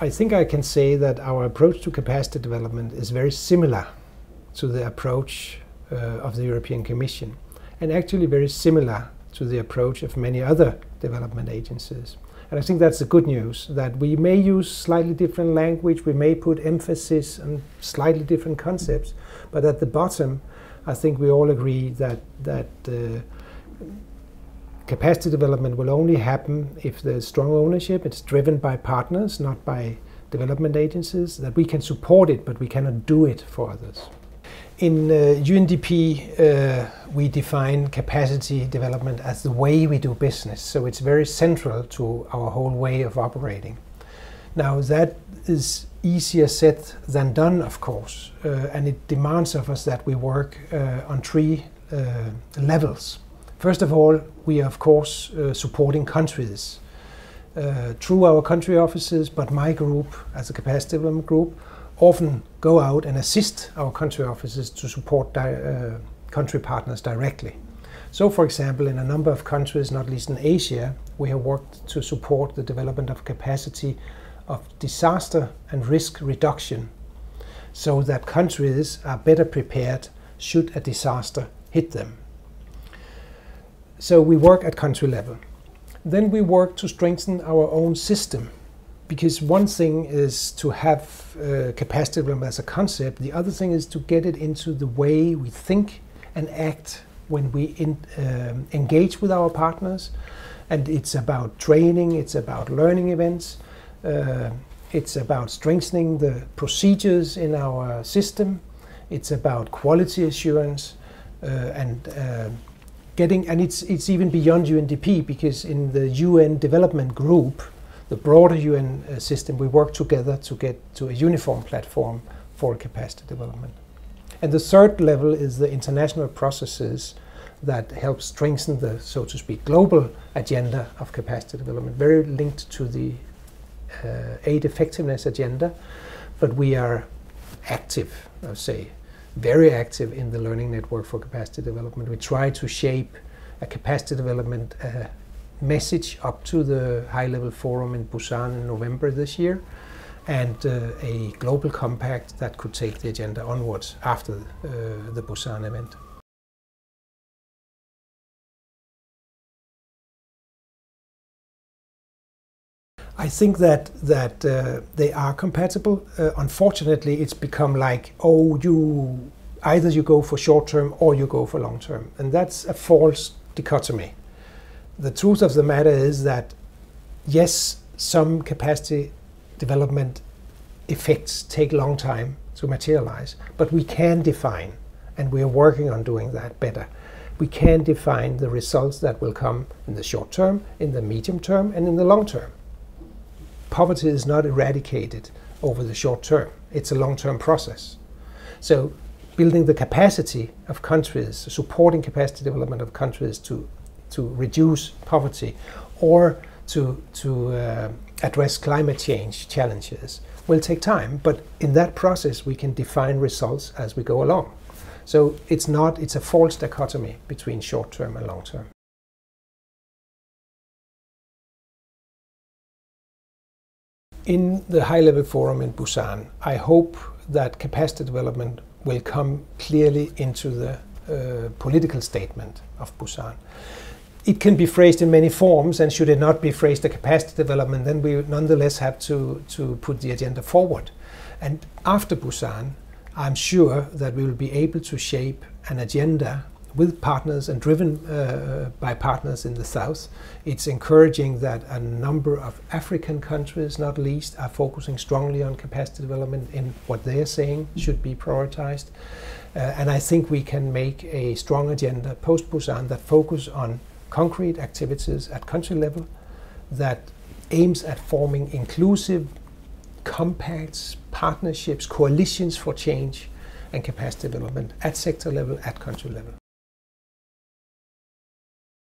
I think I can say that our approach to capacity development is very similar to the approach of the European Commission, and actually very similar to the approach of many other development agencies. And I think that's the good news, that we may use slightly different language, we may put emphasis on slightly different concepts, but at the bottom, I think we all agree that capacity development will only happen if there's strong ownership, it's driven by partners, not by development agencies, that we can support it, but we cannot do it for others. In UNDP, we define capacity development as the way we do business, so it's very central to our whole way of operating. Now, that is easier said than done, of course, and it demands of us that we work on three levels. First of all, we are, of course, supporting countries through our country offices, but my group, as a capacity development group, often go out and assist our country offices to support country partners directly. So, for example, in a number of countries, not least in Asia, we have worked to support the development of capacity of disaster and risk reduction, so that countries are better prepared should a disaster hit them. So we work at country level. Then we work to strengthen our own system. Because one thing is to have capacity development as a concept, the other thing is to get it into the way we think and act when we engage with our partners. And it's about training, it's about learning events, it's about strengthening the procedures in our system, it's about quality assurance, and it's even beyond UNDP, because in the UN development group, the broader UN system, we work together to get to a uniform platform for capacity development. And the third level is the international processes that help strengthen the, so to speak, global agenda of capacity development, very linked to the aid effectiveness agenda. But we are active, I would say, very active in the learning network for capacity development. We try to shape a capacity development message up to the high-level forum in Busan in November this year, and a global compact that could take the agenda onwards after the Busan event. I think that they are compatible. Unfortunately, it's become like, oh, either you go for short-term or you go for long-term, and that's a false dichotomy. The truth of the matter is that, yes, some capacity development effects take a long time to materialize, but we can define, and we are working on doing that better, we can define the results that will come in the short term, in the medium term, and in the long term. Poverty is not eradicated over the short term. It's a long-term process. So building the capacity of countries, supporting capacity development of countries to reduce poverty or to address climate change challenges will take time, but in that process we can define results as we go along. So it's a false dichotomy between short-term and long-term. In the high-level forum in Busan, I hope that capacity development will come clearly into the political statement of Busan. It can be phrased in many forms, and should it not be phrased as capacity development, then we nonetheless have to put the agenda forward. And after Busan, I'm sure that we will be able to shape an agenda with partners and driven by partners in the South. It's encouraging that a number of African countries, not least, are focusing strongly on capacity development in what they are saying should be prioritized. And I think we can make a strong agenda post-Busan that focus on concrete activities at country level, that aims at forming inclusive compacts, partnerships, coalitions for change and capacity development at sector level, at country level.